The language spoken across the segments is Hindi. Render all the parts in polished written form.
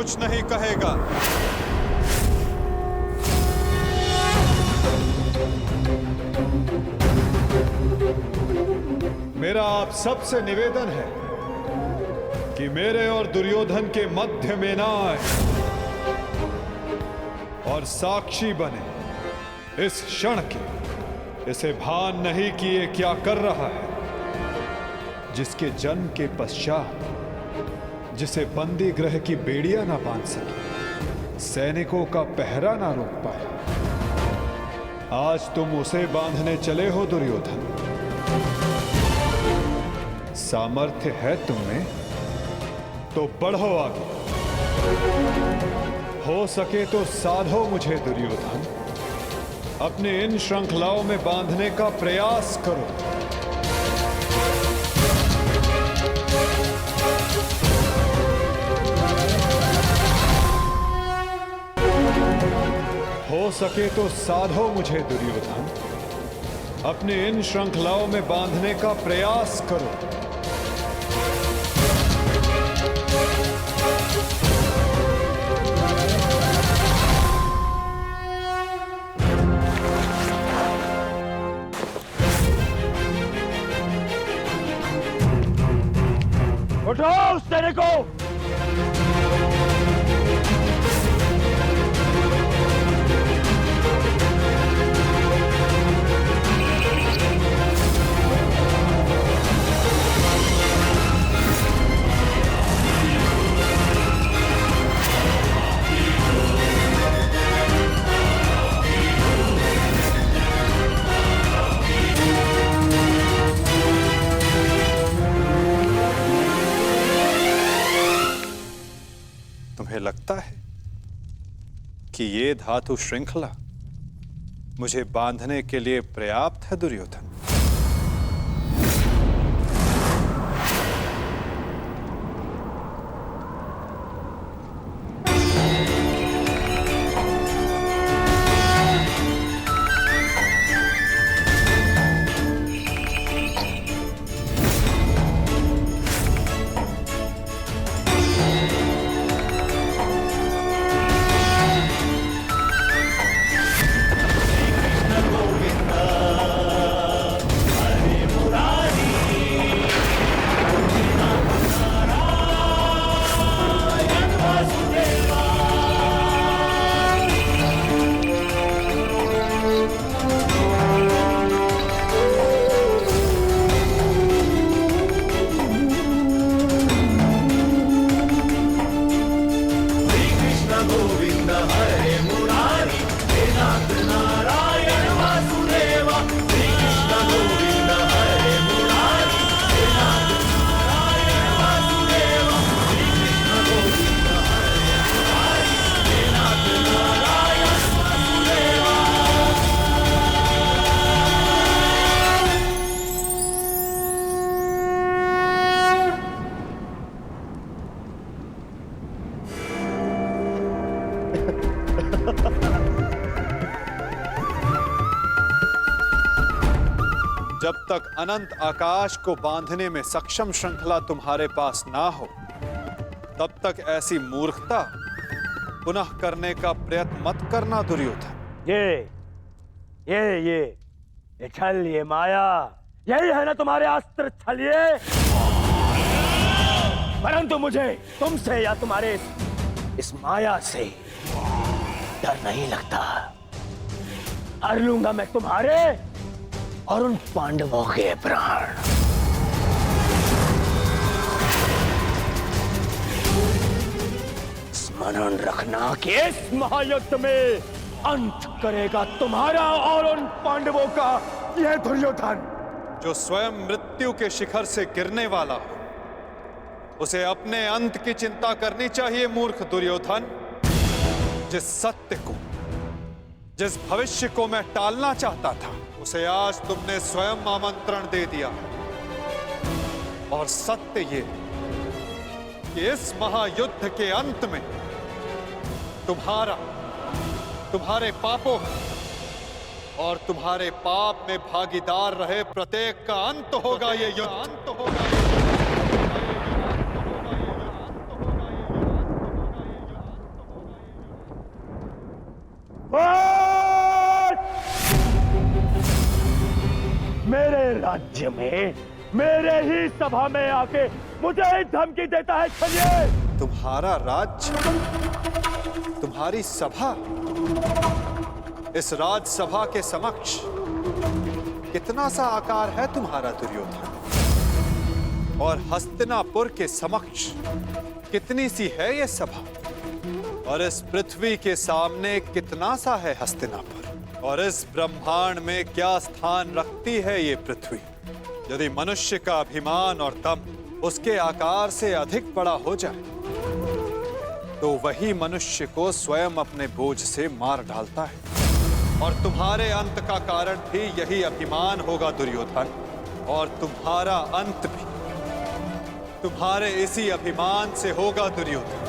कुछ नहीं कहेगा। मेरा आप सबसे निवेदन है कि मेरे और दुर्योधन के मध्य में ना आए और साक्षी बने इस क्षण के। इसे भान नहीं कि ये क्या कर रहा है, जिसके जन्म के पश्चात जिसे बंदी गृह की बेड़ियां ना बांध सके, सैनिकों का पहरा ना रोक पाए, आज तुम उसे बांधने चले हो दुर्योधन। सामर्थ्य है तुम में तो बढ़ो आगे, हो सके तो साधो मुझे दुर्योधन, अपने इन श्रृंखलाओं में बांधने का प्रयास करो। हो सके तो साधो मुझे दुर्योधन, अपने इन श्रृंखलाओं में बांधने का प्रयास करो। उठो उस तेरे को। तुम्हें लगता है कि ये धातु श्रृंखला मुझे बांधने के लिए पर्याप्त है दुर्योधन? जब तक अनंत आकाश को बांधने में सक्षम श्रृंखला तुम्हारे पास ना हो, तब तक ऐसी मूर्खता पुनः करने का प्रयत्न मत करना दुर्योधन। ये छल, ये माया, यही है ना तुम्हारे अस्त्र छलिए। परंतु मुझे तुमसे या तुम्हारे इस माया से डर नहीं लगता। हर लूंगा मैं तुम्हारे और उन पांडवों के प्राण। स्मरण रखना कि इस महायुद्ध में अंत करेगा तुम्हारा और उन पांडवों का यह दुर्योधन। जो स्वयं मृत्यु के शिखर से गिरने वाला हो, उसे अपने अंत की चिंता करनी चाहिए मूर्ख दुर्योधन। जिस सत्य को, जिस भविष्य को मैं टालना चाहता था, उसे आज तुमने स्वयं आमंत्रण दे दिया। और सत्य ये कि इस महायुद्ध के अंत में तुम्हारे पापों और तुम्हारे पाप में भागीदार रहे प्रत्येक का अंत होगा। ये युद्ध अंत होगा। राज्य में मेरे ही सभा में आके मुझे ही धमकी देता है छलिए। तुम्हारा राज्य, तुम्हारी सभा, इस राजसभा के समक्ष कितना सा आकार है तुम्हारा दुर्योधन, और हस्तिनापुर के समक्ष कितनी सी है ये सभा, और इस पृथ्वी के सामने कितना सा है हस्तिनापुर, और इस ब्रह्मांड में क्या स्थान रखती है ये पृथ्वी। यदि मनुष्य का अभिमान और दम उसके आकार से अधिक बड़ा हो जाए तो वही मनुष्य को स्वयं अपने बोझ से मार डालता है, और तुम्हारे अंत का कारण भी यही अभिमान होगा दुर्योधन, और तुम्हारा अंत भी तुम्हारे इसी अभिमान से होगा दुर्योधन।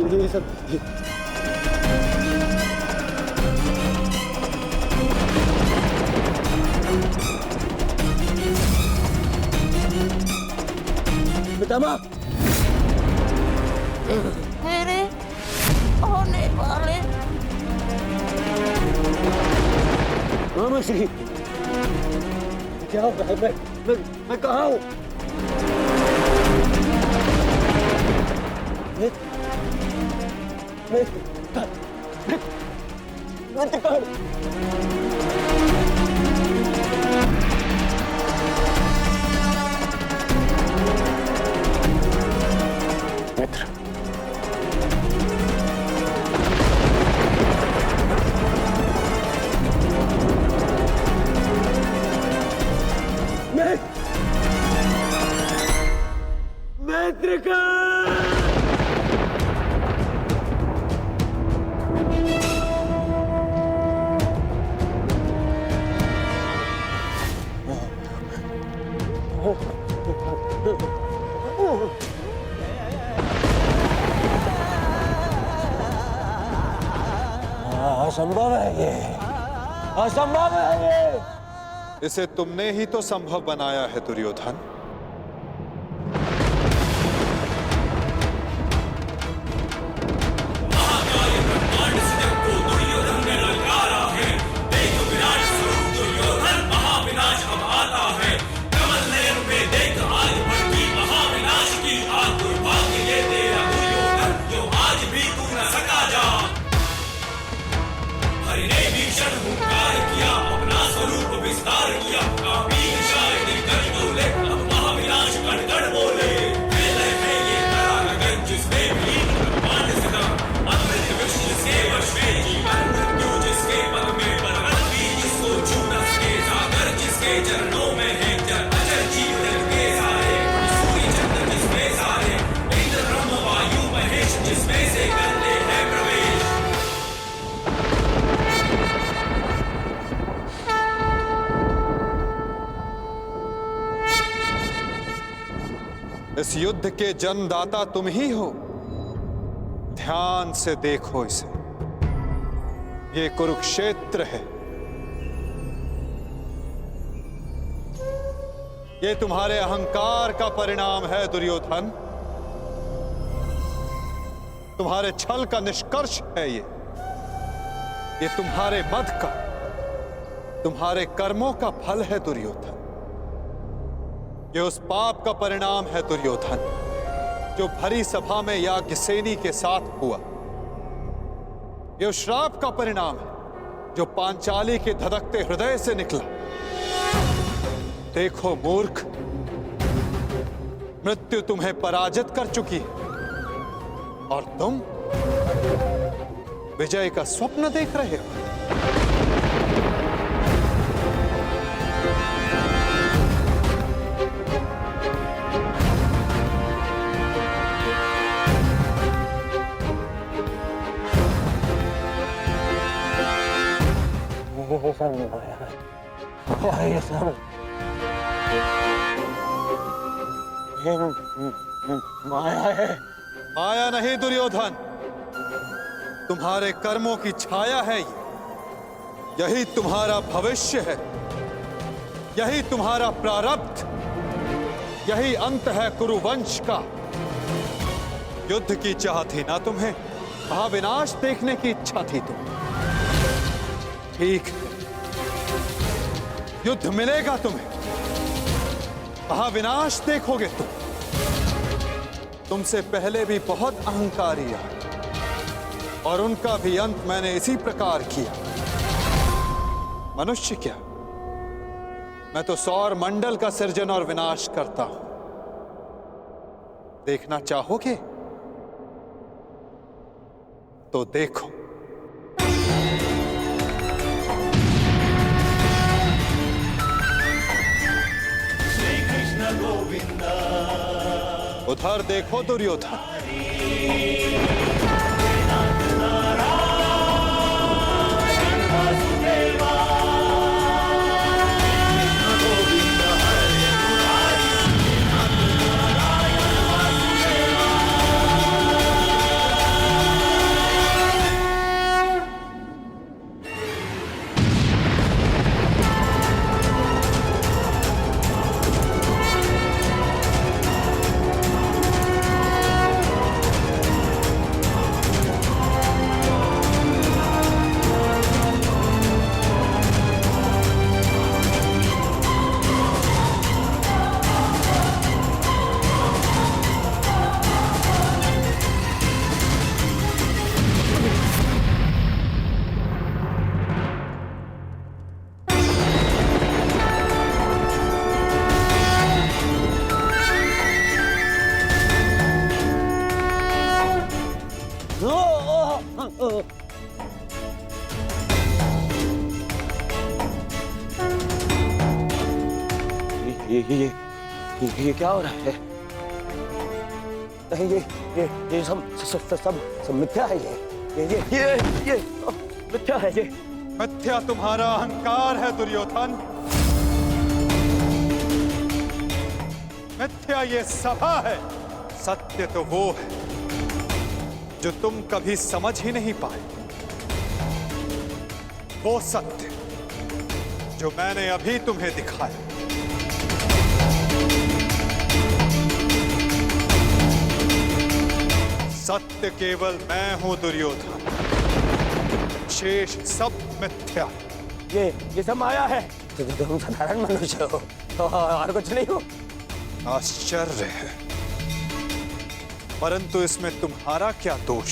ये सब पितामह मेरे होने वाले मामा श्री क्या हो रहा है? मैं कहाँ हूँ? मित्र मित्र का असंभव है ये, असंभव है ये। इसे तुमने ही तो संभव बनाया है दुर्योधन। महाविनाश अब आता है, कमल नयन में देख आज भड़की महाविनाश इस युद्ध के जन्मदाता तुम ही हो। ध्यान से देखो इसे, ये कुरुक्षेत्र है। ये तुम्हारे अहंकार का परिणाम है दुर्योधन। तुम्हारे छल का निष्कर्ष है ये तुम्हारे मद का, तुम्हारे कर्मों का फल है दुर्योधन। ये उस पाप का परिणाम है दुर्योधन जो भरी सभा में याज्ञसेनी के साथ हुआ। ये उस श्राप का परिणाम है जो पांचाली के धधकते हृदय से निकला। देखो मूर्ख, मृत्यु तुम्हें पराजित कर चुकी है और तुम विजय का स्वप्न देख रहे हो। माया है। माया नहीं दुर्योधन, तुम्हारे कर्मों की छाया है ये। यही तुम्हारा भविष्य है, यही तुम्हारा प्रारब्ध, यही अंत है कुरुवंश का। युद्ध की चाह थी ना तुम्हें, महाविनाश देखने की इच्छा थी तुम्हें। ठीक है, युद्ध मिलेगा तुम्हें, महाविनाश देखोगे तुम। तुमसे पहले भी बहुत अहंकारी आए और उनका भी अंत मैंने इसी प्रकार किया। मनुष्य क्या, मैं तो सौर मंडल का सृजन और विनाश करता हूं। देखना चाहोगे तो देखो। उधर देखो दुर्योधन। ये क्या हो रहा है? नहीं, ये सब मिथ्या है। ये मिथ्या है। ये मिथ्या तुम्हारा अहंकार है दुर्योधन। मिथ्या ये सभा है। सत्य तो वो है जो तुम कभी समझ ही नहीं पाए। वो सत्य जो मैंने अभी तुम्हें दिखाया। सत्य केवल मैं हूं दुर्योधन, शेष सब मिथ्या। ये सब माया है। तुम साधारण मनुष्य हो और कुछ नहीं हो। आश्चर्य है, परंतु इसमें तुम्हारा क्या दोष?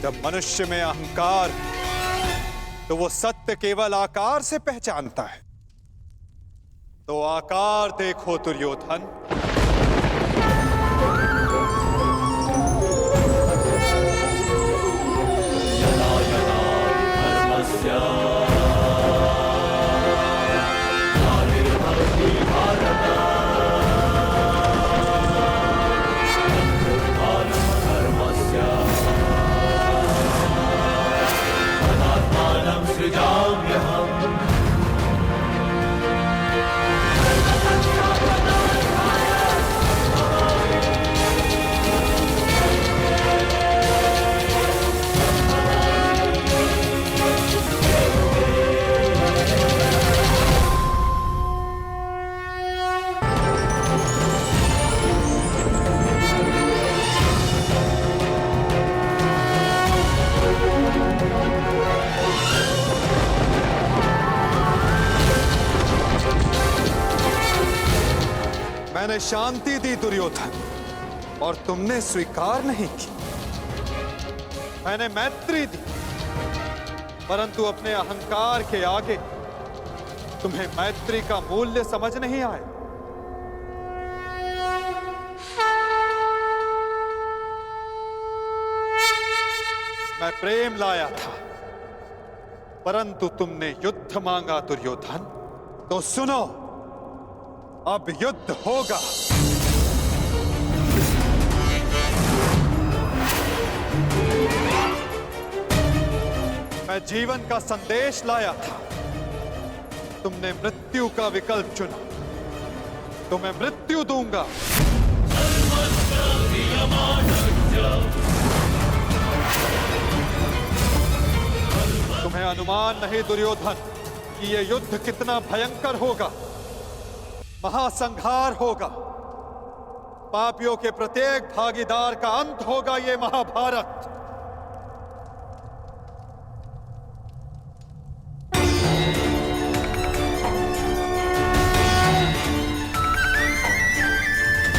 जब मनुष्य में अहंकार तो वो सत्य केवल आकार से पहचानता है। तो आकार देखो दुर्योधन। मैंने शांति दी दुर्योधन और तुमने स्वीकार नहीं की। मैंने मैत्री दी परंतु अपने अहंकार के आगे तुम्हें मैत्री का मूल्य समझ नहीं आया। मैं प्रेम लाया था परंतु तुमने युद्ध मांगा दुर्योधन। तो सुनो, अब युद्ध होगा। मैं जीवन का संदेश लाया था, तुमने मृत्यु का विकल्प चुना, तो मैं मृत्यु दूंगा। तुम्हें अनुमान नहीं दुर्योधन कि यह युद्ध कितना भयंकर होगा। महासंहार होगा, पापियों के प्रत्येक भागीदार का अंत होगा ये महाभारत।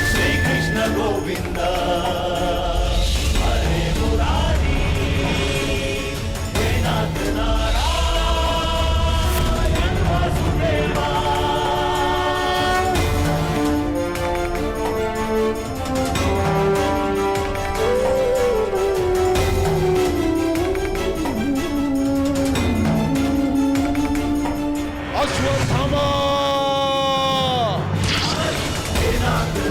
श्री कृष्ण गोविंद हरे मुरारी हे नाथ नारायण वासुदेवा। अश्वत्थामा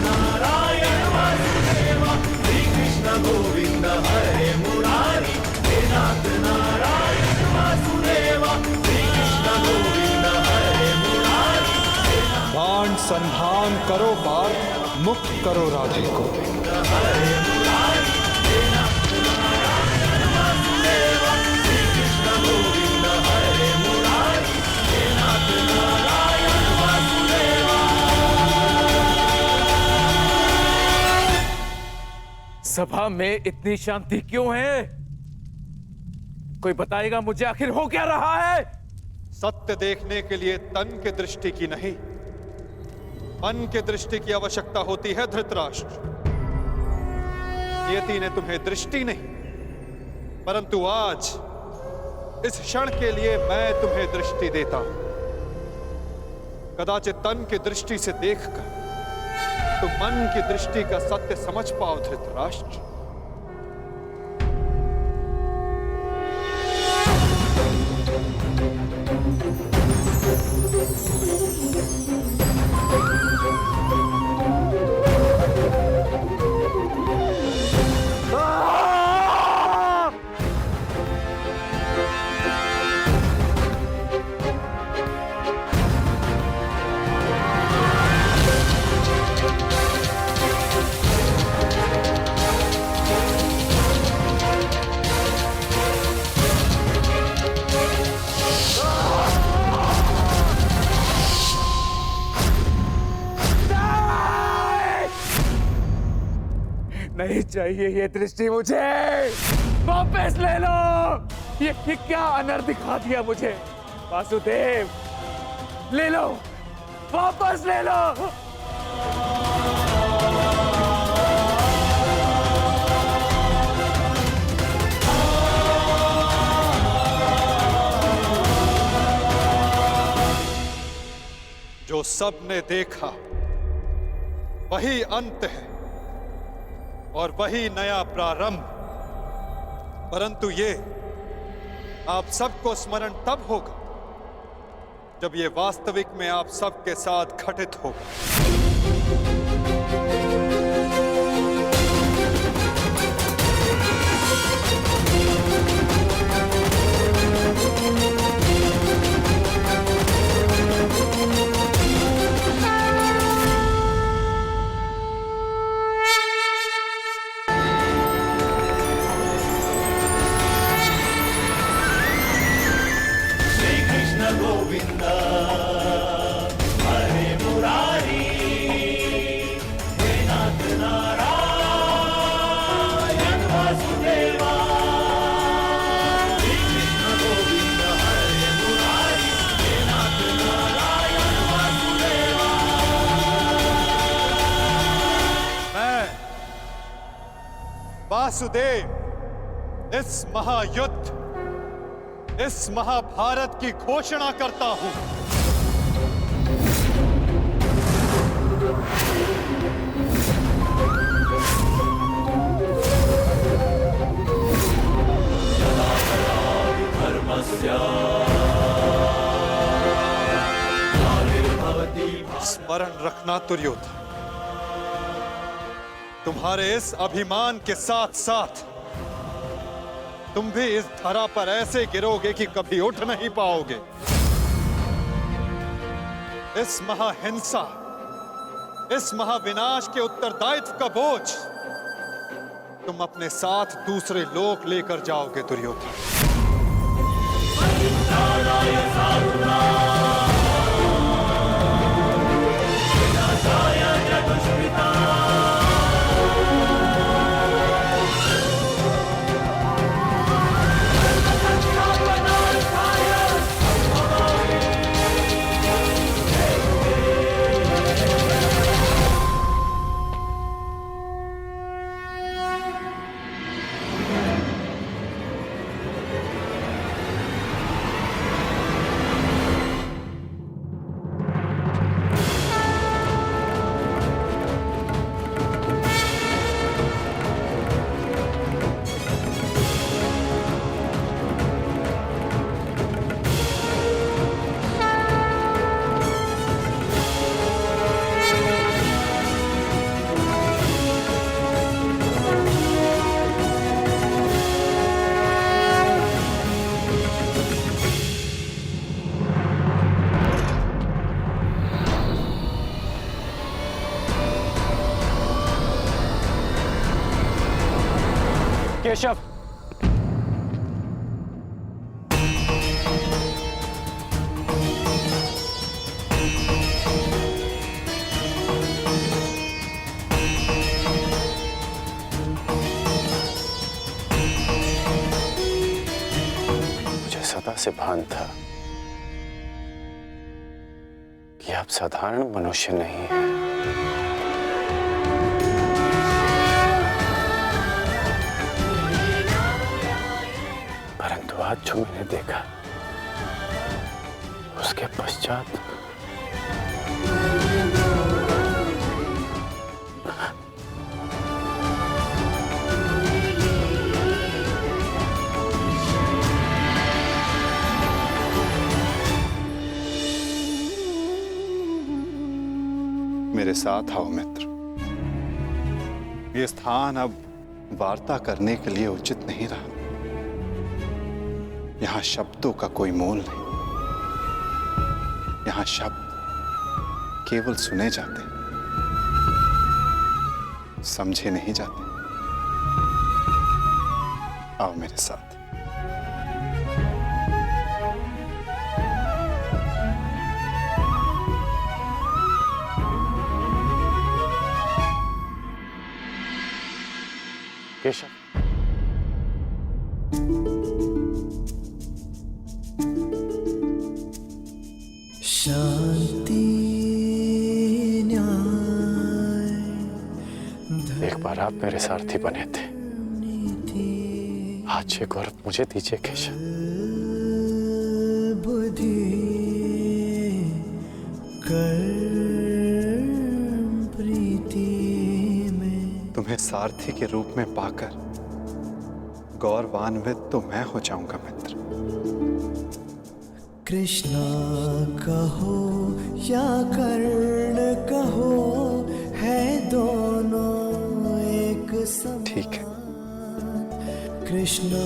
नारायण वासुदेवा श्री कृष्ण गोविंद हरे मुरारी। हे नाथ नारायण वासुदेवा श्री कृष्ण गोविंद हरे मुरारी। बाण संधान करो बार, मुक्त करो राधे को। हरे मुरारी हे नाथ नारायण वासुदेवा श्री कृष्ण गोविंद हरे मुरारी। हे नाथ नारायण वासुदेवा। सभा में इतनी शांति क्यों है? कोई बताएगा मुझे आखिर हो क्या रहा है? सत्य देखने के लिए तन की दृष्टि की नहीं, मन की दृष्टि की आवश्यकता होती है धृतराष्ट्र। नियति ने तुम्हें दृष्टि नहीं परंतु आज इस क्षण के लिए मैं तुम्हें दृष्टि देता हूं। कदाचित तन की दृष्टि से देखकर तुम मन की दृष्टि का सत्य समझ पाओ धृतराष्ट्र। नहीं चाहिए ये दृष्टि मुझे, वापस ले लो। ये क्या अनर्थ दिखा दिया मुझे। वासुदेव ले लो, वापस ले लो। जो सबने देखा वही अंत है और वही नया प्रारंभ। परंतु ये आप सबको स्मरण तब होगा जब ये वास्तविक में आप सबके साथ घटित होगा। गोविंद हरे मुरारी हे नाथ नारायण वासुदेवा। श्री कृष्ण गोविंद हरे मुरारी हे नाथ नारायण वासुदेवा। मैं वासुदेव इस महायुद्ध, इस महाभारत की घोषणा करता हूं। स्मरण रखना दुर्योधन, तुम्हारे इस अभिमान के साथ साथ तुम भी इस धरा पर ऐसे गिरोगे कि कभी उठ नहीं पाओगे। इस महाहिंसा, इस महाविनाश के उत्तरदायित्व का बोझ तुम अपने साथ दूसरे लोक लेकर जाओगे दुर्योधन। केशव, मुझे सदा से भान था कि आप साधारण मनुष्य नहीं हैं। परंतु आज जो मैंने देखा उसके पश्चात मेरे साथ आओ मित्र। ये स्थान अब वार्ता करने के लिए उचित नहीं रहा। यहां शब्दों का कोई मोल नहीं। यहां शब्द केवल सुने जाते, समझे नहीं जाते। आओ मेरे साथ। केशव, शांति न्याय एक बार आप मेरे सारथी बने थे, आज ये गौरव मुझे दीजिए केशव। बुद्धि कर सारथी के रूप में पाकर गौरवान्वित तो मैं हो जाऊंगा मित्र। कृष्णा कहो या कर्ण कहो, है दोनों एक समान। ठीक है। कृष्णा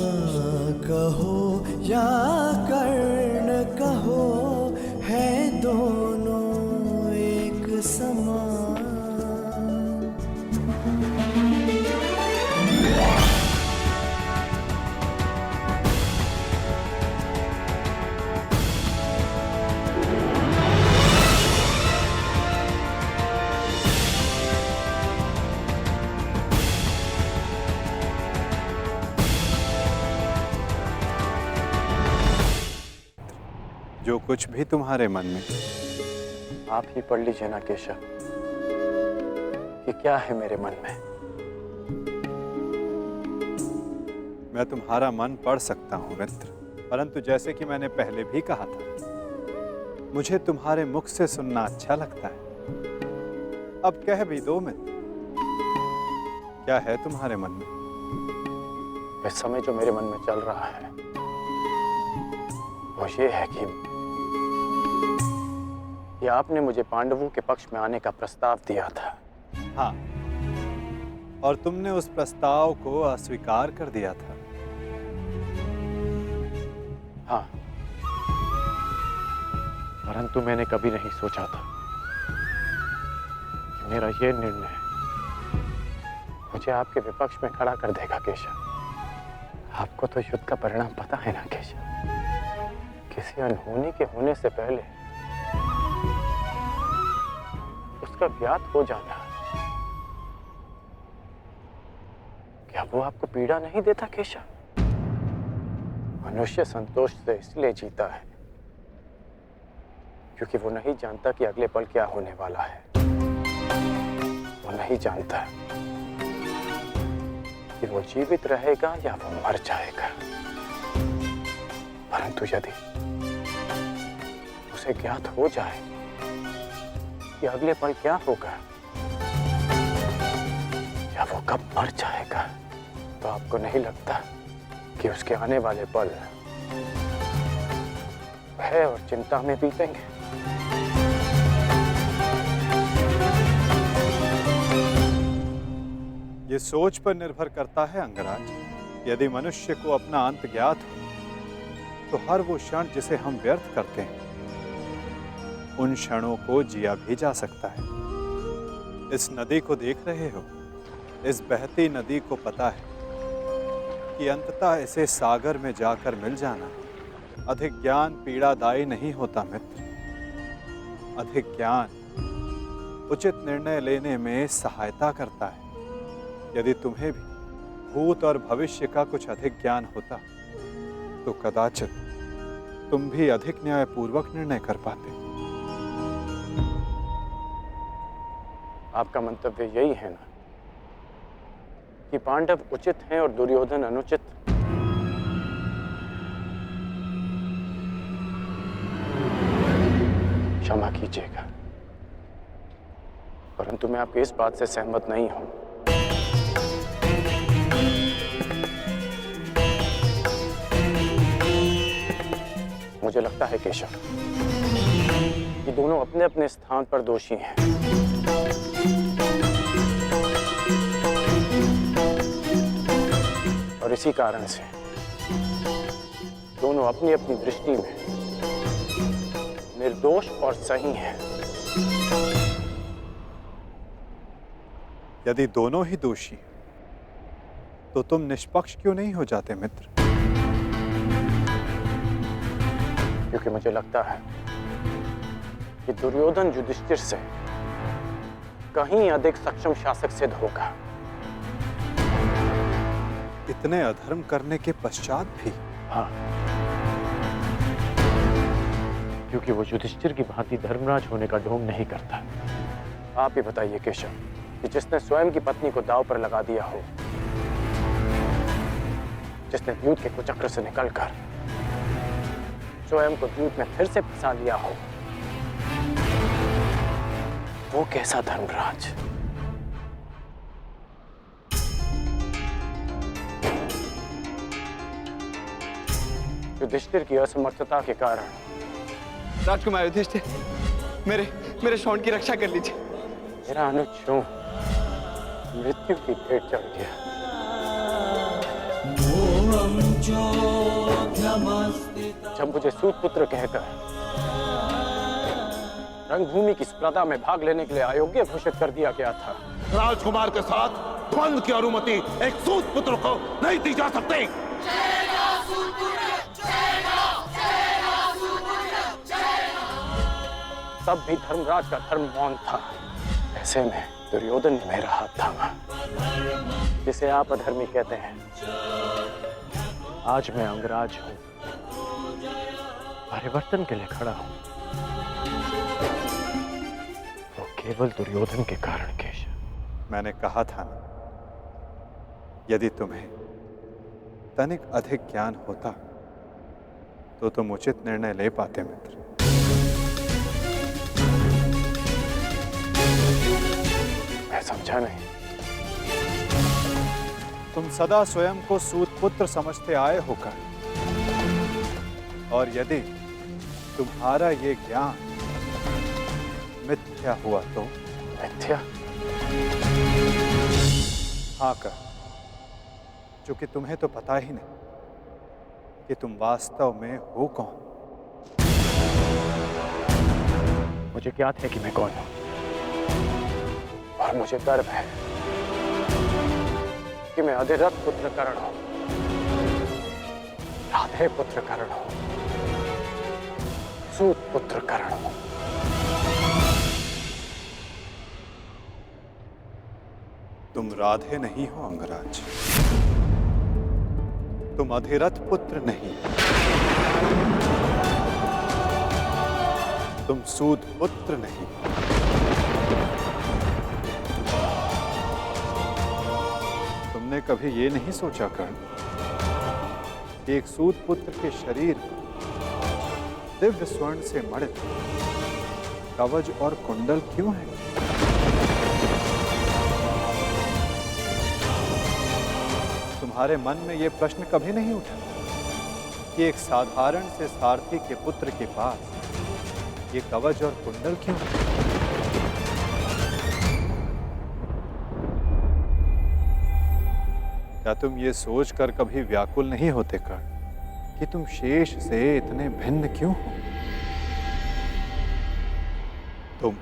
कहो या कर्ण कहो, है दोनों एक समान। जो कुछ भी तुम्हारे मन में, आप ही पढ़ लीजिए ना केशव कि क्या है मेरे मन में। मैं तुम्हारा मन पढ़ सकता हूं मित्र, परंतु जैसे कि मैंने पहले भी कहा था, मुझे तुम्हारे मुख से सुनना अच्छा लगता है। अब कह भी दो मित्र, क्या है तुम्हारे मन में? इस समय जो मेरे मन में चल रहा है वो ये है कि आपने मुझे पांडवों के पक्ष में आने का प्रस्ताव दिया था। हाँ, और तुमने उस प्रस्ताव को अस्वीकार कर दिया था। हाँ, परंतु मैंने कभी नहीं सोचा था कि मेरा ये निर्णय मुझे आपके विपक्ष में खड़ा कर देगा केशव। आपको तो युद्ध का परिणाम पता है ना केशव। किसी अनहोनी के होने से पहले उसका ज्ञात हो जाना, क्या वो आपको पीड़ा नहीं देता केशव? मनुष्य संतोष से इसलिए जीता है क्योंकि वो नहीं जानता कि अगले पल क्या होने वाला है। वो नहीं जानता कि वो जीवित रहेगा या वो मर जाएगा। परंतु यदि उसे ज्ञात हो जाए कि अगले पल क्या होगा या वो कब मर जाएगा, तो आपको नहीं लगता कि उसके आने वाले पल भय और चिंता में बीतेंगे? ये सोच पर निर्भर करता है अंगराज। यदि मनुष्य को अपना अंत ज्ञात हो तो हर वो क्षण जिसे हम व्यर्थ करते हैं, उन क्षणों को जिया भी जा सकता है। इस नदी को देख रहे हो? इस बहती नदी को पता है कि अंततः इसे सागर में जाकर मिल जाना। अधिक ज्ञान पीड़ादायी नहीं होता मित्र। अधिक ज्ञान उचित निर्णय लेने में सहायता करता है। यदि तुम्हें भी भूत और भविष्य का कुछ अधिक ज्ञान होता तो कदाचित तुम भी अधिक न्यायपूर्वक निर्णय कर पाते। आपका मंतव्य यही है ना कि पांडव उचित हैं और दुर्योधन अनुचित? क्षमा कीजिएगा, परंतु मैं आपकी इस बात से सहमत नहीं हूं। मुझे लगता है केशव कि दोनों अपने अपने स्थान पर दोषी हैं। और इसी कारण से दोनों अपनी अपनी दृष्टि में निर्दोष और सही हैं। यदि दोनों ही दोषी हैं, तो तुम निष्पक्ष क्यों नहीं हो जाते मित्र? क्योंकि मुझे लगता है कि दुर्योधन युधिष्ठिर से कहीं अधिक सक्षम शासक सिद्ध होगा। इतने अधर्म करने के पश्चात भी? हाँ, क्योंकि वो युधिष्ठिर की भांति धर्मराज होने का ढोंग नहीं करता। आप ही बताइए केशव कि जिसने स्वयं की पत्नी को दांव पर लगा दिया हो, जिसने द्यूत के कुचक्र से निकलकर स्वयं को द्यूत में फिर से फंसा लिया हो, वो कैसा धर्मराज? युधिष्ठिर की असमर्थता के कारण। राजकुमार युधिष्ठिर, मेरे शौंड की रक्षा कर लीजिए। मेरा अनुज मृत्यु की भेंट चढ़ गया। जब मुझे सूत पुत्र कहकर रंगभूमि की स्पर्धा में भाग लेने के लिए अयोग्य घोषित कर दिया गया था, राजकुमार के साथ द्वंद्व की अनुमति एक सूत पुत्र को नहीं दी जा सकती। तब भी धर्मराज का धर्म मौन था। ऐसे में दुर्योधन ने मेरा हाथ थामा, जिसे आप अधर्मी कहते हैं। आज मैं अंगराज हूं, परिवर्तन के लिए खड़ा हूं। वो केवल दुर्योधन के कारण केशव। मैंने कहा था ना, यदि तुम्हें तनिक अधिक ज्ञान होता तो तुम उचित निर्णय ले पाते मित्र। मैं समझा नहीं। तुम सदा स्वयं को सूत पुत्र समझते आए होकर, और यदि तुम्हारा ये ज्ञान मिथ्या हुआ तो? मिथ्या? हाँ कर, क्योंकि तुम्हें तो पता ही नहीं कि तुम वास्तव में हो कौन। मुझे ज्ञात है कि मैं कौन हूं, और मुझे गर्व है कि मैं अधिरथ पुत्र कर्ण हूं, राधे पुत्र कर्ण हूं, सूत पुत्र कर्ण हूं। तुम राधे नहीं हो अंगराज, तुम अधिरथ पुत्र नहीं, तुम सूत पुत्र नहीं। तुमने कभी ये नहीं सोचा कर्ण कि एक सूत पुत्र के शरीर पर दिव्य स्वर्ण से मढ़ित कवच और कुंडल क्यों है? तुम्हारे मन में यह प्रश्न कभी नहीं उठा कि एक साधारण से सारथी के पुत्र के पास ये कवच और कुंडल क्यों है? क्या तुम ये सोचकर कभी व्याकुल नहीं होते कर्ण कि तुम शेष से इतने भिन्न क्यों हो? तुम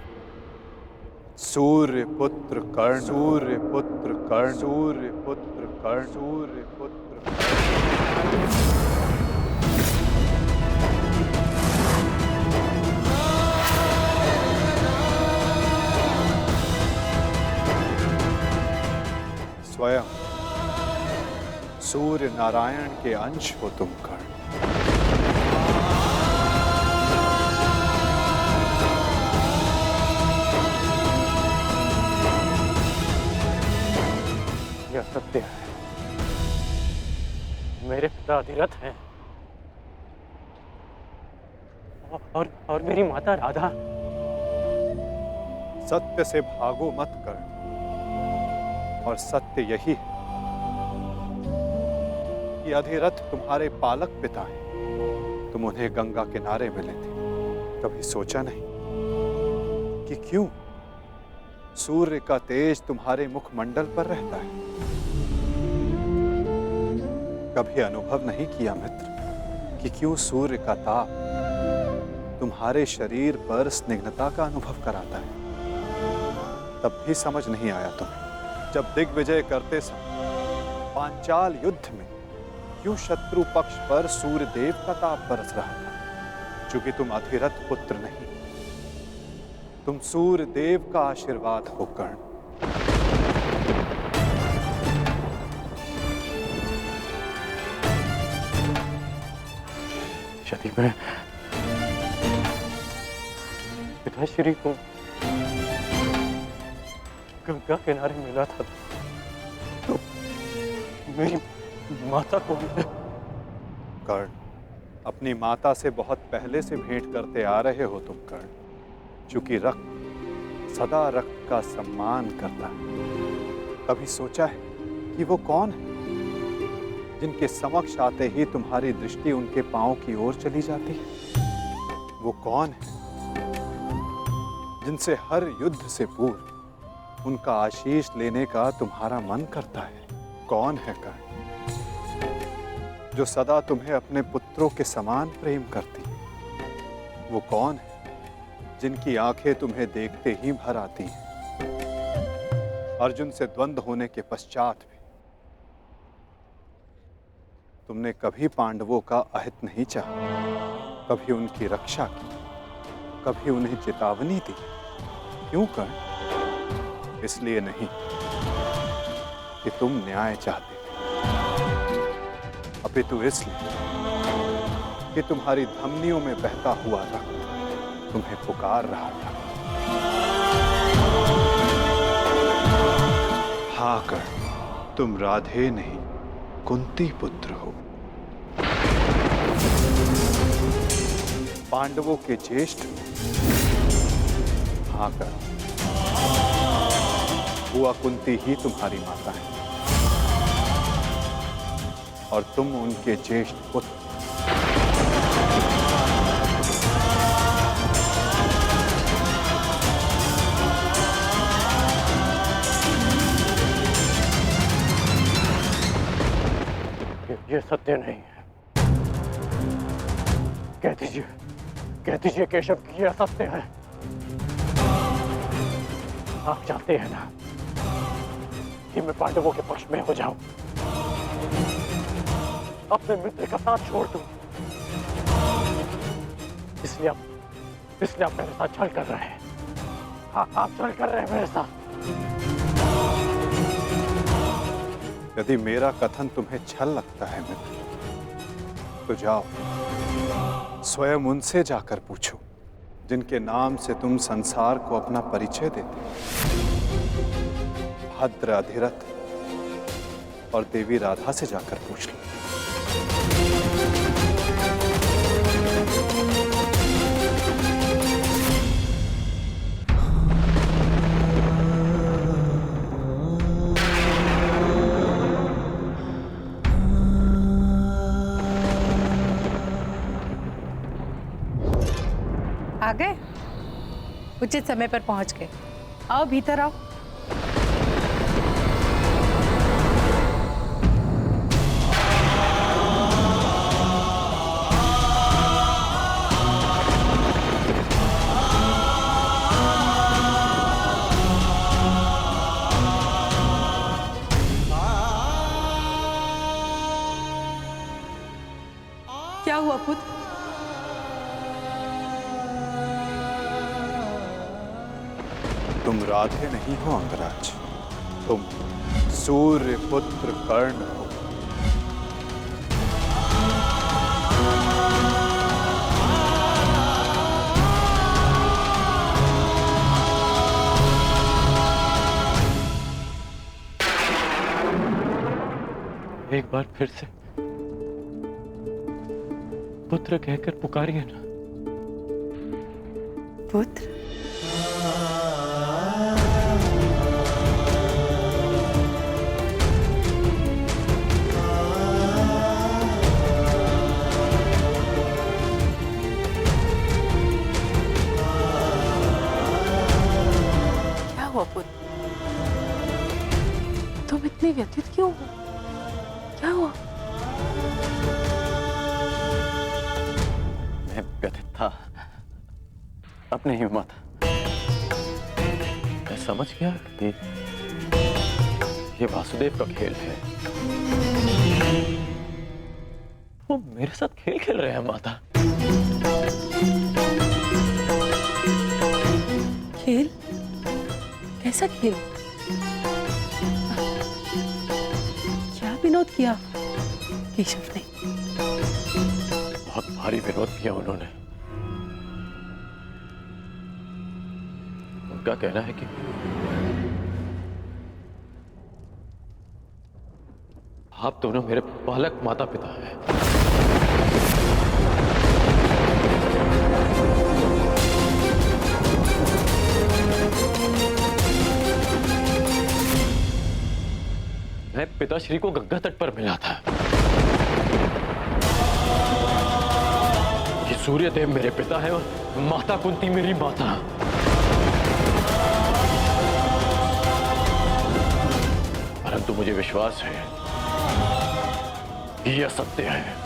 सूर्य पुत्र कर्ण, सूर्य पुत्र कर्ण, सूर्य पुत्र कर्ण, सूर्य पुत्र कर्ण। स्वयं सूर्य नारायण के अंश हो तुम कर्ण। यह सत्य है, मेरे पिता अधिरथ हैं, और मेरी माता राधा। सत्य से भागो मत कर्ण, और सत्य यही है कि अधिरथ तुम्हारे पालक पिता हैं। तुम उन्हें गंगा किनारे मिले थे, कभी सोचा नहीं कि क्यों सूर्य का तेज तुम्हारे मुखमंडल पर रहता है? कभी अनुभव नहीं किया मित्र कि क्यों सूर्य का ताप तुम्हारे शरीर पर स्निग्धता का अनुभव कराता है? तब भी समझ नहीं आया तुम्हें जब दिग्विजय करते समय पांचाल युद्ध में क्यों शत्रु पक्ष पर सूर्य देव का ताप बरस रहा था? क्योंकि तुम अधिरथ पुत्र नहीं, तुम सूर्य देव का आशीर्वाद हो कर्ण। यदि मैं पिताश्री को गंगा किनारे मिला था तो मेरी माता को कर्ण, अपनी माता से बहुत पहले से भेंट करते आ रहे हो तुम कर्ण, क्योंकि रक्त सदा रक्त का सम्मान करता है। कभी सोचा है कि वो कौन है जिनके समक्ष आते ही तुम्हारी दृष्टि उनके पांव की ओर चली जाती है? वो कौन है जिनसे हर युद्ध से पूर्व उनका आशीष लेने का तुम्हारा मन करता है? कौन है कर्ण जो सदा तुम्हें अपने पुत्रों के समान प्रेम करती है? वो कौन है जिनकी आंखें तुम्हें देखते ही भर आती हैं? अर्जुन से द्वंद्व होने के पश्चात भी तुमने कभी पांडवों का अहित नहीं चाहा, कभी उनकी रक्षा की, कभी उन्हें चेतावनी दी। क्यों कर्ण? इसलिए नहीं कि तुम न्याय चाहते थे, अपितु इसलिए कि तुम्हारी धमनियों में बहता हुआ रक्त तुम्हें पुकार रहा था। हाँ कर्ण, तुम राधे नहीं कुंती पुत्र हो, पांडवों के ज्येष्ठ। हाँ कर्ण, बुआ कुंती ही तुम्हारी माता है और तुम उनके ज्येष्ठ पुत्र। ये सत्य नहीं है। कह दीजिए केशव कि यह सत्य है। आप चाहते हैं ना कि मैं पांडवों के पक्ष में हो जाऊं, अपने मित्र का साथ छोड़ दूं, इसलिए आप मेरे साथ छल कर रहे हैं। हाँ, आप छल कर रहे हैं मेरे साथ। यदि मेरा कथन तुम्हें छल लगता है मित्र, तो जाओ स्वयं उनसे जाकर पूछो जिनके नाम से तुम संसार को अपना परिचय देते। भद्र अधिरथ और देवी राधा से जाकर पूछ लो। आ गए? उचित समय पर पहुंच गए। आओ भीतर आओ। क्या हुआ पुत्र? तुम राधे नहीं हो अंगराज, तुम सूर्य पुत्र कर्ण हो। एक बार फिर से पुत्र कहकर पुकारिए ना। पुत्र? क्या हुआ पुत्र? तुम इतने व्यथित क्यों हो? क्या हुआ? मैं व्यथित था अपने ही माता। मैं समझ गया कि ये वासुदेव का खेल है। वो मेरे साथ खेल खेल रहे हैं माता। खेल? कैसा खेल? क्या विनोद किया केशव ने? बहुत भारी विरोध किया उन्होंने। उनका कहना है कि आप दोनों मेरे बालक माता पिता हैं। मैं पिताश्री को गंगा तट पर मिला था। सूर्यदेव मेरे पिता है और माता कुंती मेरी माता। परंतु मुझे विश्वास है कि यह सत्य है।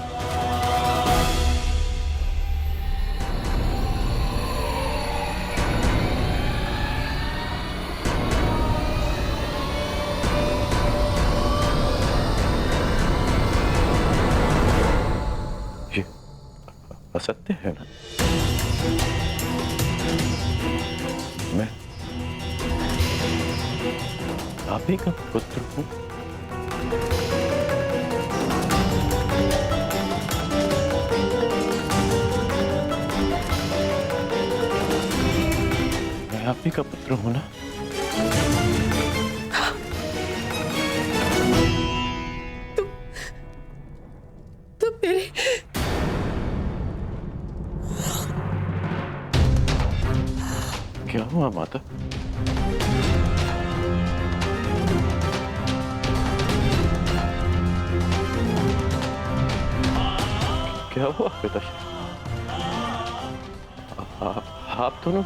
ये असत्य है ना? मैं आप ही का पुत्र हूं। मैं आप ही का पुत्र हूं ना? तुम मेरे क्या हुआ माता? क्या हुआ पिताश्री? आप दोनों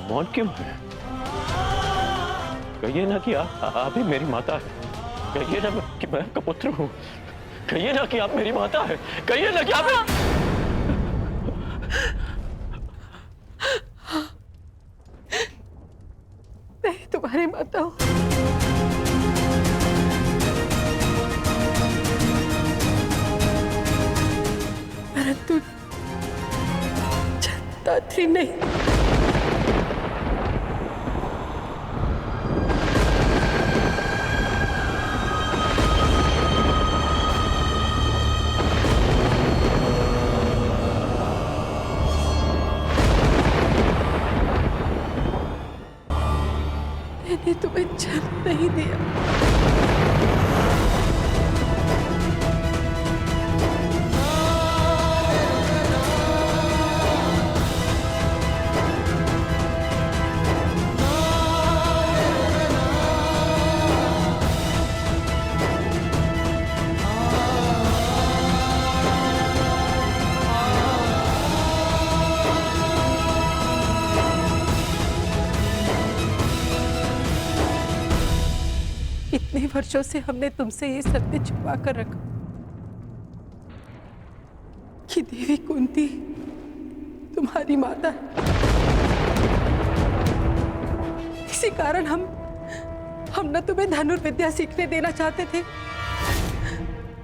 मौन क्यों हैं? कहिए ना कि आप ही मेरी माता है। कहिए ना कि मैं आपका पुत्र हूँ। कहिए ना कि आप मेरी माता है। कहिए ना कि आप मैं तुम्हारी माता हूँ। परंतु दात्री नहीं। मैंने तुम्हें जन्म नहीं दिया। इतने वर्षों से हमने तुमसे ये सत्य छुपा कर रखा कि देवी कुंती तुम्हारी माता है। इसी कारण हम न तुम्हें धनुर्विद्या सीखने देना चाहते थे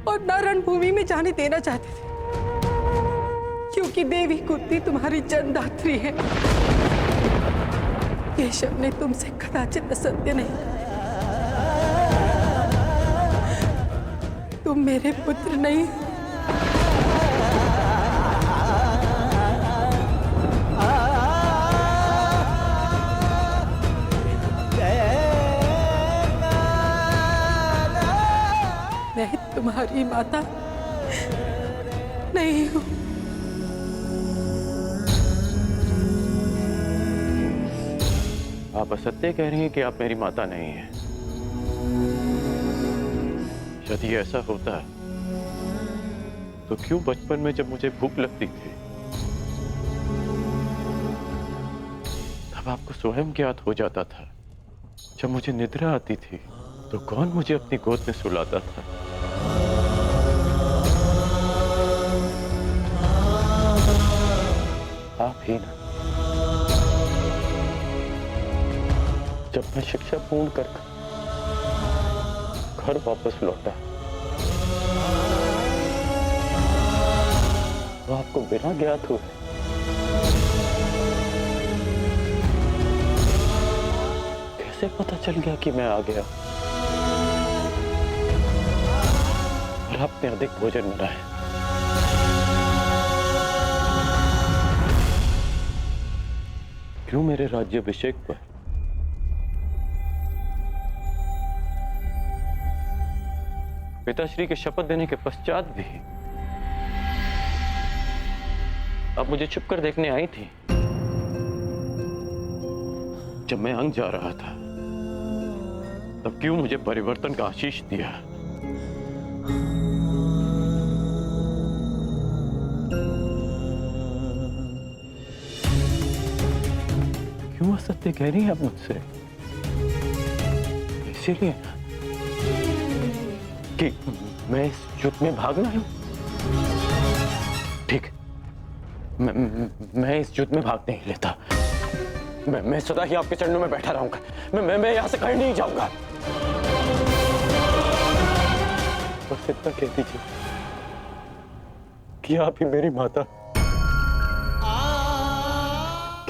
और न रणभूमि में जाने देना चाहते थे, क्योंकि देवी कुंती तुम्हारी जन्मदात्री है। केशव ने तुमसे कदाचित असत्य नहीं कहा। तुम मेरे पुत्र नहीं। मैं तुम्हारी माता नहीं हूं। आप असत्य कह रही हैं कि आप मेरी माता नहीं हैं। यदि ऐसा होता तो क्यों बचपन में जब मुझे भूख लगती थी तब आपको स्वयं ज्ञात हो जाता था? जब मुझे निद्रा आती थी तो कौन मुझे अपनी गोद में सुलाता था? आप ही ना। जब मैं शिक्षा पूर्ण कर घर वापस लौटा तो आपको बिना ज्ञात हुए कैसे पता चल गया कि मैं आ गया और आपने अधिक भोजन बनाया? क्यों मेरे राज्याभिषेक पर पिताश्री के शपथ देने के पश्चात भी अब मुझे छुप कर देखने आई थी? जब मैं अंग जा रहा था तब क्यों मुझे परिवर्तन का आशीष दिया? क्यों असत्य कह रही है आप मुझसे? इसीलिए कि मैं इस युद्ध में भाग ना लूं। ठीक, मैं इस युद्ध में भाग नहीं लेता। मैं सदा ही आपके चरणों में बैठा रहूंगा। मैं यहाँ से कहीं नहीं जाऊंगा। बस इतना कह दीजिए कि आप ही मेरी माता।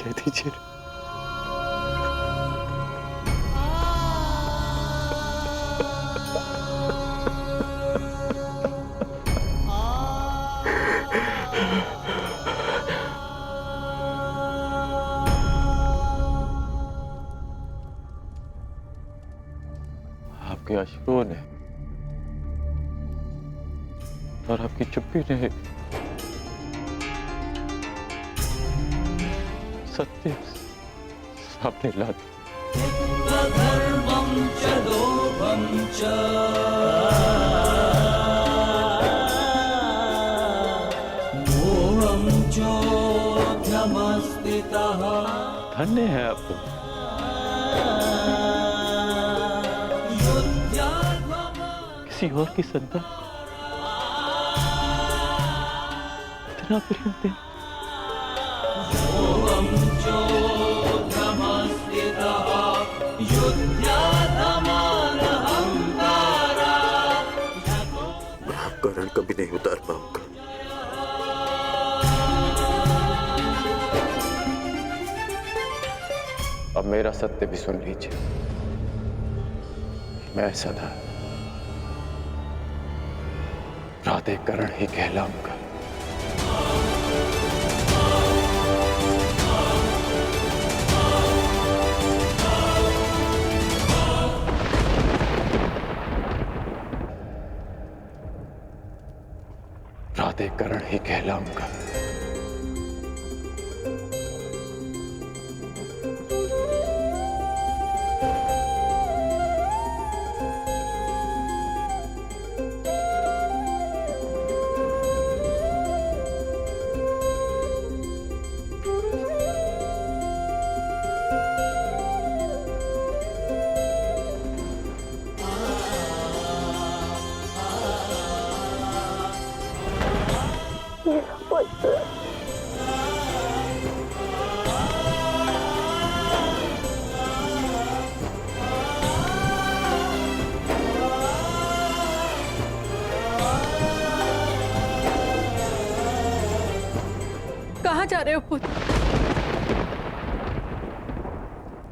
कह दीजिए। आपके अश्रुओं ने और आपकी चुप्पी ने सत्य सामने ला दिया। धन्य है आप तुम। किसी और की संतान इतना प्रेम दे। मैं आपका ऋण कभी नहीं उतार पाऊंगा। अब मेरा सत्य भी सुन लीजिए। मैं सदा प्राधिकरण ही कहलाऊंगा। प्राधिकरण ही कहलाऊंगा। कहाँ जा रहे हो पुत्र?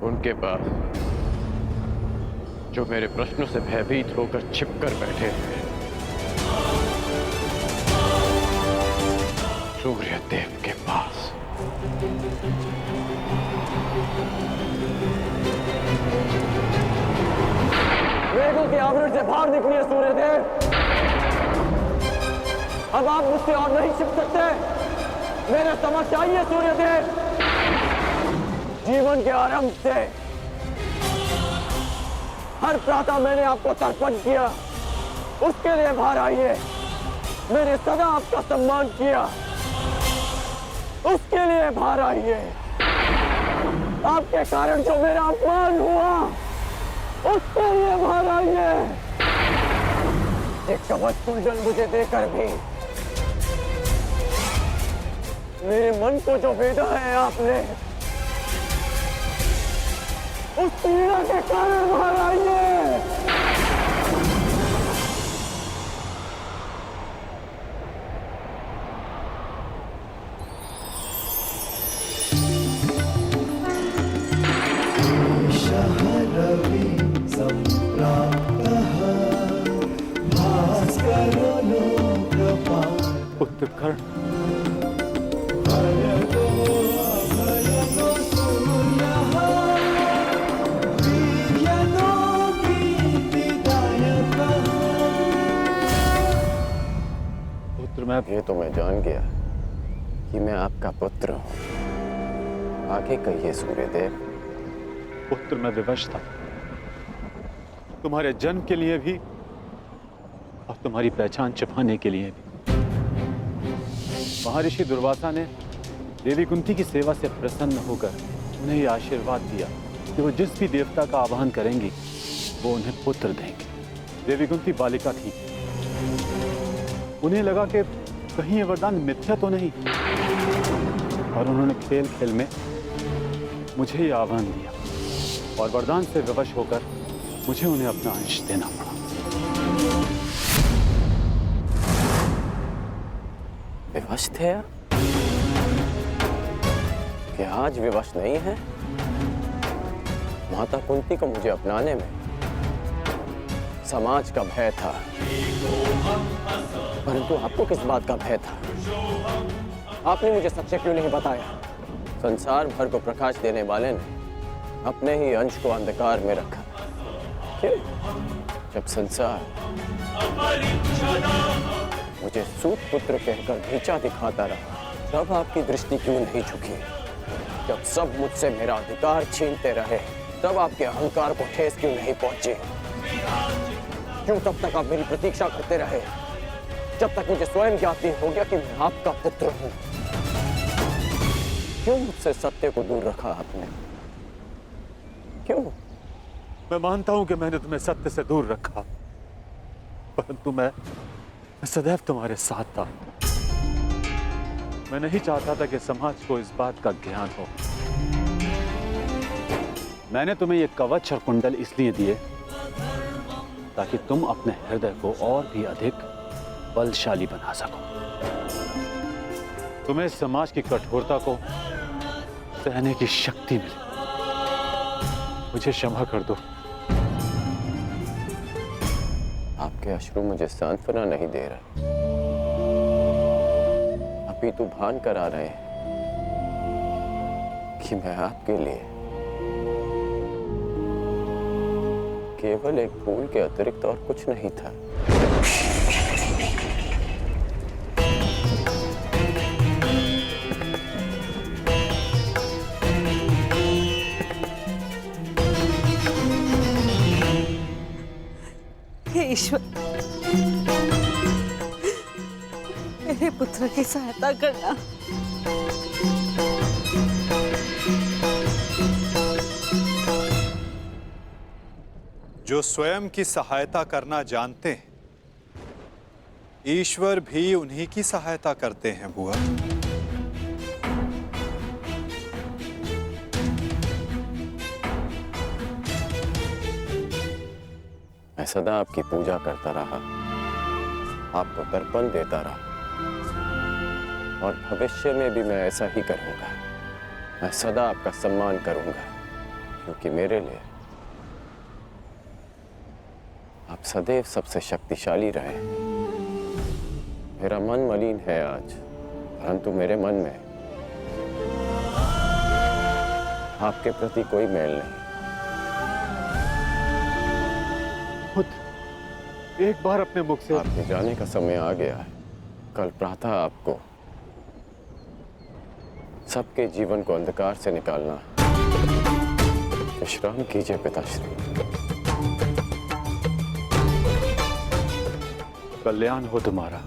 उनके पास जो मेरे प्रश्नों से भयभीत होकर छिपकर बैठे हैं। सूर्य देव के पास। मेघों के आवरण से बाहर निकलिए सूर्य देव। अब आप मुझसे और नहीं छिप सकते। मेरे समक्ष आइए सूर्य देव। जीवन के आरंभ से हर प्रातः मैंने आपको तर्पण किया, उसके लिए बाहर आइए। मैंने सदा आपका सम्मान किया, उसके लिए बाहर आइए। आपके कारण जो मेरा अपमान हुआ, उसके लिए बाहर आइए। एक कवच कुंडल मुझे देकर भी मेरे मन को जो भेदा है आपने, उस पीड़ा के कारण बाहर आइए। शहरवि सम्प्राप्तः भास्करो लोकपाल। पुत्र कर्ण, ये तो मैं जान गया कि मैं आपका पुत्र हूं। आगे कहिए सूर्यदेव। पुत्र मैं विवश था, तुम्हारे जन्म के लिए भी और तुम्हारी पहचान छिपाने के लिए भी। महर्षि दुर्वासा ने देवी कुंती की सेवा से प्रसन्न होकर उन्हें ये आशीर्वाद दिया कि वो जिस भी देवता का आह्वान करेंगी वो उन्हें पुत्र देंगे। देवी कुंती बालिका थी, उन्हें लगा कि कहीं ये वरदान मिथ्या तो नहीं, और उन्होंने खेल खेल में मुझे ये आह्वान दिया और वरदान से विवश होकर मुझे उन्हें अपना अंश देना पड़ा। विवश थे आप? कि आज विवश नहीं है? माता कुंती को मुझे अपनाने में समाज का भय था, परंतु आपको किस बात का भय था? आपने मुझे सच्चे क्यों नहीं बताया? संसार भर को प्रकाश देने वाले ने अपने ही अंश को अंधकार में रखा। क्यों? जब संसार मुझे सूत पुत्र कहकर नीचा दिखाता रहा, तब आपकी दृष्टि क्यों नहीं झुकी? जब सब मुझसे मेरा अधिकार छीनते रहे, तब आपके अहंकार को ठेस क्यों नहीं पहुंची? क्यों तब तक आप मेरी प्रतीक्षा करते रहे, जब तक मुझे स्वयं ज्ञात नहीं हो गया कि मैं आपका पुत्र हूं? क्यों मुझसे सत्य को दूर रखा आपने? क्यों? मैं मानता हूं कि मैंने तुम्हें सत्य से दूर रखा, परंतु मैं सदैव तुम्हारे साथ था। मैं नहीं चाहता था कि समाज को इस बात का ज्ञान हो। मैंने तुम्हें ये कवच और कुंडल इसलिए दिए ताकि तुम अपने हृदय को और भी अधिक बलशाली बना सको। तुम्हें समाज की कठोरता को सहने की शक्ति मिले। मुझे क्षमा कर दो। आपके अश्रु मुझे सांत्वना नहीं दे रहे, अपितु भान करा रहे हैं कि मैं आपके लिए केवल एक फूल के अतिरिक्त और कुछ नहीं था। हे ईश्वर, मेरे पुत्र की सहायता करना। जो स्वयं की सहायता करना जानते हैं, ईश्वर भी उन्हीं की सहायता करते हैं बुआ। मैं सदा आपकी पूजा करता रहा, आपको तर्पण देता रहा, और भविष्य में भी मैं ऐसा ही करूंगा। मैं सदा आपका सम्मान करूंगा, क्योंकि मेरे लिए आप सदैव सबसे शक्तिशाली रहे। मेरा मन मलिन है आज, परंतु मेरे मन में आपके प्रति कोई मैल नहीं। एक बार अपने मुख से आपके जाने का समय आ गया है। कल प्रातः आपको सबके जीवन को अंधकार से निकालना है। विश्राम कीजिए पिताश्री। कल्याण हो तुम्हारा।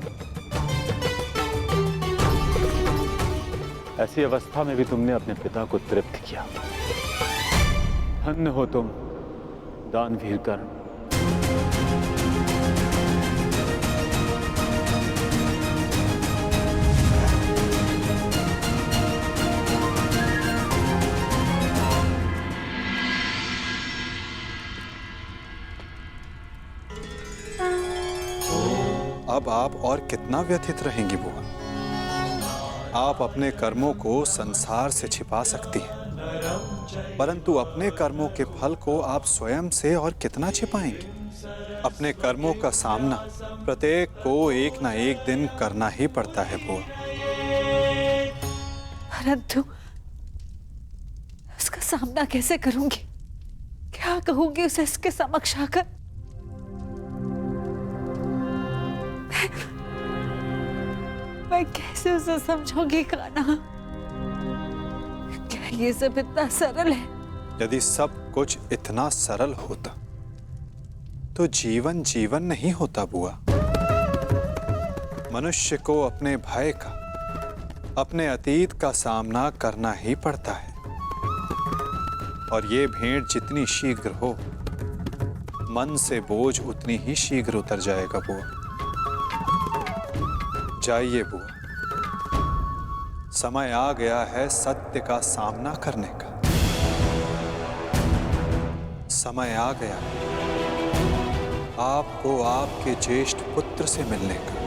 ऐसी अवस्था में भी तुमने अपने पिता को तृप्त किया। धन्य हो तुम दानवीर कर्ण। अब आप और कितना व्यथित रहेंगी बुआ? आप अपने कर्मों को संसार से छिपा सकती हैं, परंतु अपने कर्मों के फल को आप स्वयं से और कितना छिपाएंगी? अपने कर्मों का सामना प्रत्येक को एक ना एक दिन करना ही पड़ता है बुआ। परंतु उसका सामना कैसे करूंगी? क्या कहूंगी उसे इसके समक्ष आकर? मैं कैसे उसे समझाऊंगी कान्हा? क्या ये सब इतना सरल है? यदि सब कुछ इतना सरल होता तो जीवन जीवन नहीं होता बुआ। मनुष्य को अपने भय का, अपने अतीत का सामना करना ही पड़ता है। और ये भेंट जितनी शीघ्र हो, मन से बोझ उतनी ही शीघ्र उतर जाएगा बुआ। जाइए बुआ, समय आ गया है सत्य का सामना करने का। समय आ गया आपको आपके ज्येष्ठ पुत्र से मिलने का।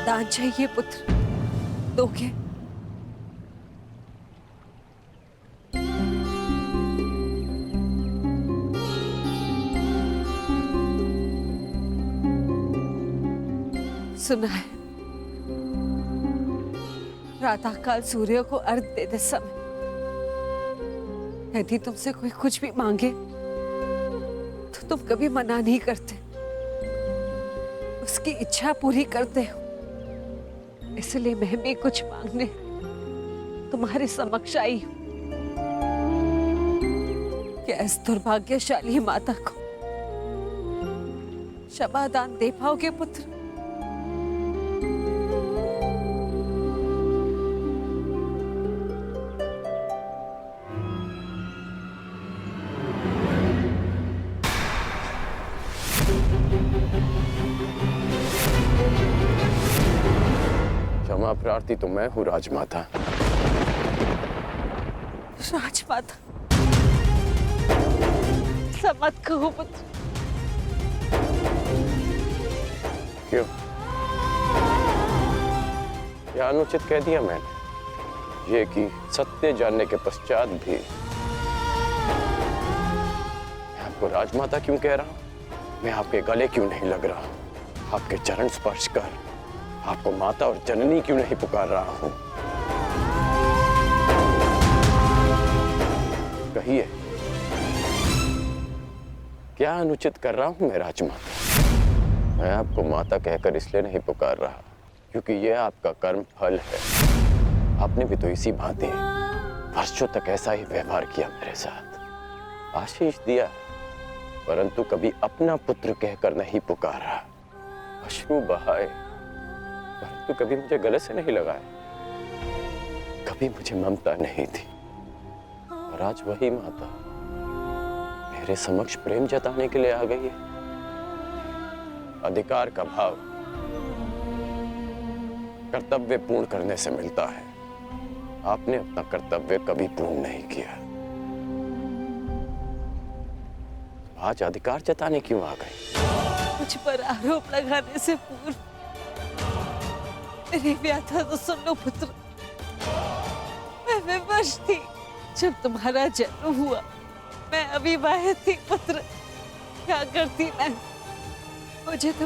दान चाहिए पुत्र, दोगे? सुना है, प्रातःकाल सूर्य को अर्घ देते समय यदि तुमसे कोई कुछ भी मांगे तो तुम कभी मना नहीं करते, उसकी इच्छा पूरी करते हो। इसलिए मैं भी कुछ मांगने तुम्हारे समक्ष आई हूं। क्या इस दुर्भाग्यशाली माता को क्षमा दान दे पाओगे पुत्र? क्षमा प्रार्थी तो मैं हूँ राजमाता। राजमाता, ऐसा मत कहो पुत्र। क्यों? क्या अनुचित कह दिया मैंने? ये कि सत्य जानने के पश्चात भी मैं आपको राजमाता क्यों कह रहा हूं? मैं आपके गले क्यों नहीं लग रहा हूं? आपके चरण स्पर्श कर आपको माता और जननी क्यों नहीं पुकार रहा हूं? कहिए, क्या अनुचित कर रहा हूं मैं राजमाता? मैं आपको माता कहकर इसलिए नहीं पुकार रहा क्योंकि यह आपका कर्म फल है। आपने भी तो इसी भांति वर्षों तक ऐसा ही व्यवहार किया मेरे साथ, आशीष दिया, परंतु कभी अपना पुत्र कहकर नहीं पुकारा, अश्रु बहाए, परंतु कभी मुझे गले से नहीं लगाया, कभी मुझे ममता नहीं थी। और आज वही माता मेरे समक्ष प्रेम जताने के लिए आ गई है। अधिकार का भाव कर्तव्य पूर्ण करने से मिलता है। आपने अपना कर्तव्य कभी पूर्ण नहीं किया, आज अधिकार जताने क्यों आ गई? मुझ पर आरोप लगाने से पूर्व मेरी व्याथा तो सुन लो पुत्र। मैं विवश थी जब तुम्हारा जन्म हुआ, मैं अविवाहित थी पुत्र। क्या करती मैं? मुझे तुम